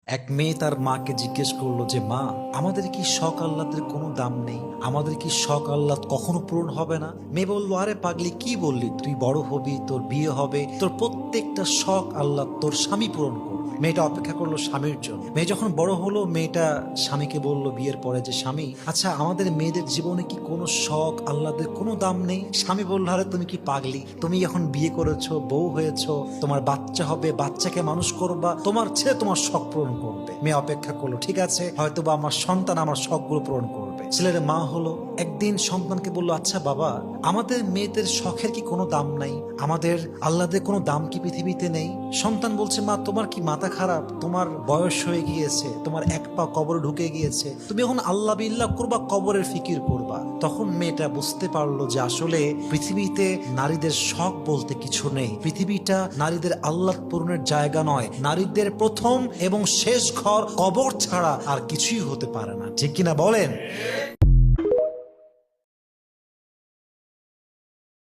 এক মেয়ে তার মাকে জিজ্ঞেস করলো যে মা, আমাদের কি শখ আহ্লাদের কোনো দাম নেই? আমাদের কি শখ আহ্লাদ কখনো পূরণ হবে না? মেয়ে বললো, আরে পাগলি, কি বললি? তুই বড় হবি, তোর বিয়ে হবে, তোর প্রত্যেকটা শখ আহ্লাদ তোর স্বামী পূরণ করবে। মেয়েটা অপেক্ষা করলো স্বামীর জন্য। মেয়ে যখন বড় হলো, মেয়েটা স্বামীকে বলল বিয়ের পরে যে স্বামী, আচ্ছা আমাদের মেয়েদের জীবনে কি কোনো শখ আহ্লাদের কোনো দাম নেই? স্বামী বলল, আরে তুমি কি পাগলি? তুমি এখন বিয়ে করেছো, বউ হয়েছো, তোমার বাচ্চা হবে, বাচ্চাকে মানুষ করবা, তোমার ছেলে তোমার শখ পূরণ করবে। মেয়ে অপেক্ষা করলো, ঠিক আছে, হয়তো বা আমার সন্তান আমার শখগুলো পূরণ করবে। ছেলের মা হলো, একদিন সন্তানকে বললো, আচ্ছা বাবা, আমাদের মেয়েদের শখের কি কোনো দাম নাই? আমাদের আহ্লাদের কোনো দাম কি পৃথিবীতে নেই? সন্তান বলছে, মা তোমার কি মাথা খারাপ? তোমার বয়স হয়ে গিয়েছে, তোমার এক পা কবরে ঢুকে গিয়েছে, তুমি এখন আল্লাহ বিল্লাহ করবা, কবরের ফিকির করবা। তখন মেয়েটা বুঝতে পারলো যে আসলে পৃথিবীতে নারীদের শখ বলতে কিছু নেই। পৃথিবীটা নারীদের আহ্লাদ পূরণের জায়গা নয়। নারীদের প্রথম এবং শেষ ঘর কবর ছাড়া আর কিছুই হতে পারে না। ঠিক কিনা বলেন?